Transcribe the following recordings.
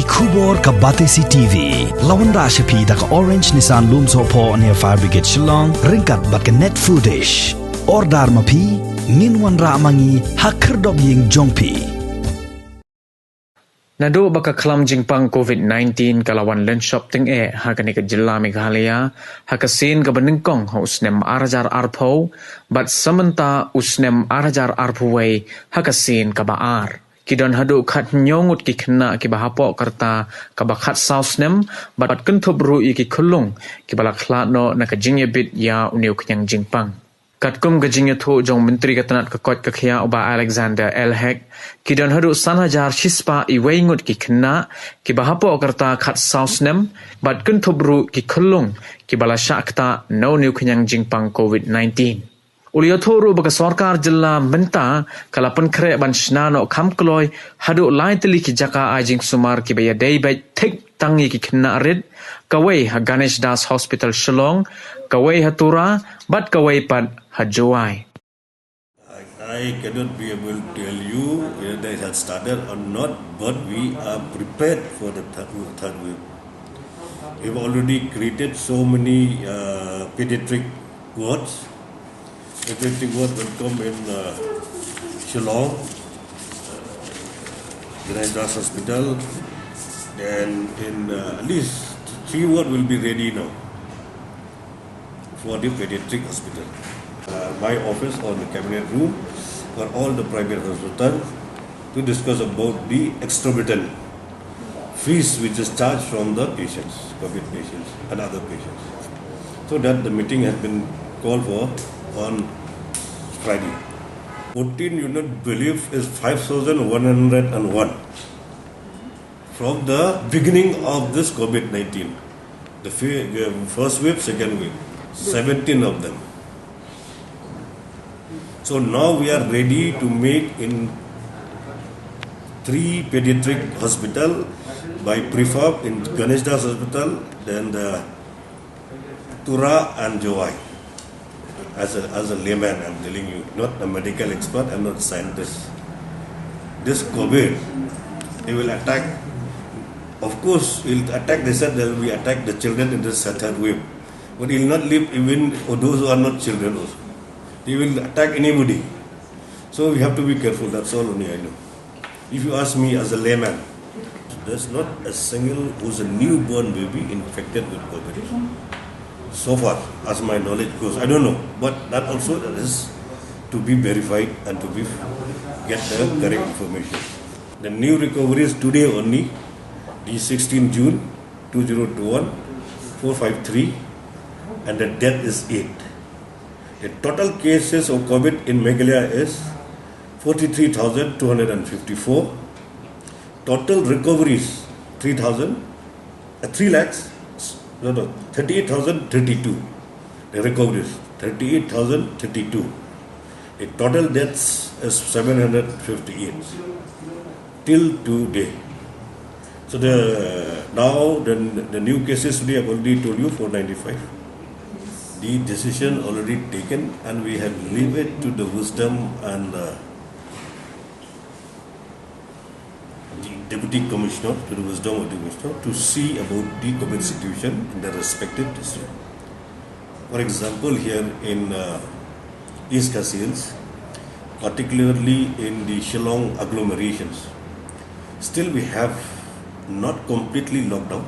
Kubor ka Batesi TV. Lawan Rashapi da ka Orange Nissan Loom Sopo near Fire Brigade Shillong. Ringkat bat ka net foodish. Ordar mapi. Minwan ra mangi hakerdog ying jongpi. Nado baka klam jingpang COVID-19 kalawan lenshop ting hakani ka jilla Meghalaya hakasin ka benengkong ha usnem arajar arpo bat samanta usnem arajar arpuway hakasin ka baar. Kidon hadu khat nyongut ki Khynnah ki bahapo karta ka bakhat sausnem bat kenthub ru ki khulung ki balak khlatno na ka Jingïabit ya uniu knyang jingpang. Katkum ka Jingïathu jong menteri katanat ka kot ka khya uba Alexander Elhek kidon hadu sanhajar shispa I waingut ki Khynnah ki bahapo karta khat sausnem bat kenthub ru ki khulung ki bala shakta no niu knyang jingpang COVID-19. Uliyathoru baka sarkar jilla menta kala penkre ban snano kamkloy hadu lai teli ki jaka ajing sumar ki baya day by thik tangi ki Khynnah rid kawai ha Ganesh Das Hospital Shillong kawai ha Tura bat kawai pad ha Jowai. I cannot be able to tell you whether it has started or not, but we are prepared for the third wave. We've already created so many pediatric wards. Pediatric ward will come in Shillong, Ganesh Das Hospital, and in at least 3 wards will be ready now for the pediatric hospital. My office on the cabinet room for all the private hospitals to discuss about the exorbitant fees which is charged from the patients, COVID patients and other patients. So that the meeting has been called for on Friday. 14 unit belief is 5,101 from the beginning of this COVID-19. The first wave, second wave, 17 of them. So now we are ready to make in 3 pediatric hospital by prefab in Ganesh Das Hospital, then the Tura and Jowai. As a layman, I'm telling you, not a medical expert, I'm not a scientist. This COVID, they will attack. Of course, will attack. They said they will be attack the children in this third wave, but it will not leave even those who are not children also. They will attack anybody. So we have to be careful. That's all only I know. If you ask me as a layman, there's not a single who's a newborn baby infected with COVID. So far, as my knowledge goes, I don't know, but that also is to be verified and to be get the correct information. The new recovery is today only, the 16 June 2021, 453, and the death is 8. The total cases of COVID in Meghalaya is 43,254. Total recoveries 38,032. The recoveries 38,032. The total deaths is 758 till today. So now the new cases today I've already told you 495. The decision already taken, and we have leave it to the wisdom and the Deputy Commissioner, to the wisdom of the Commissioner, to see about the COVID situation in the respective district. For example, here in East Kasils, particularly in the Shillong agglomerations, still we have not completely locked down,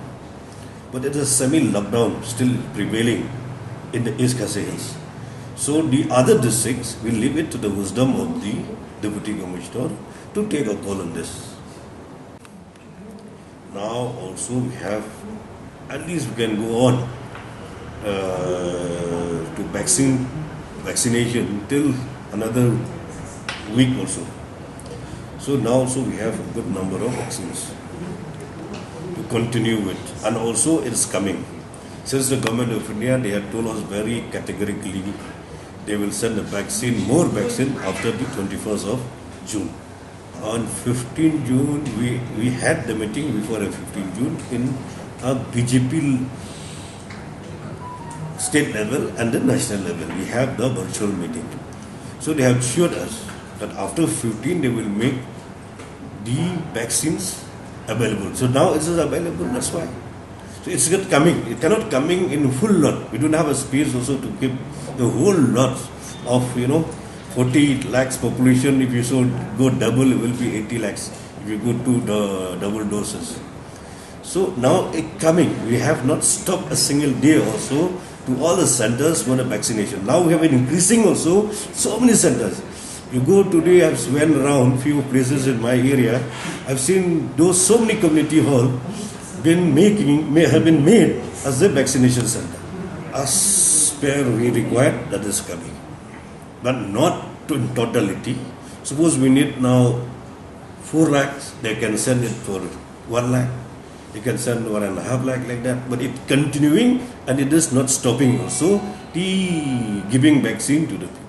but it is semi-lockdown still prevailing in the East Kasils. So the other districts will leave it to the wisdom of the Deputy Commissioner to take a call on this. Now also we have, at least we can go on to vaccination till another week also. So now also we have a good number of vaccines to continue with, and also it is coming. Since the government of India, they have told us very categorically they will send more vaccine after the 21st of June. On 15 June, we had the meeting before 15 June in a BJP state level and the national level. We have the virtual meeting. So they have assured us that after 15 they will make the vaccines available. So now it is available, that's why. So it's not coming. It cannot coming in full lot. We don't have a space also to keep the whole lot of 40 lakhs population. If you should go double, it will be 80 lakhs. If you go to the double doses. So now it coming. We have not stopped a single day also to all the centers for the vaccination. Now we have been increasing also so many centers. You go today, I've went around few places in my area. I've seen those so many community hall have been made as a vaccination center. As per we required, that is coming, but not to in totality. Suppose we need now 4 lakhs, they can send it for 1 lakh. They can send 1.5 lakh like that. But it continuing and it is not stopping also the giving vaccine to the people.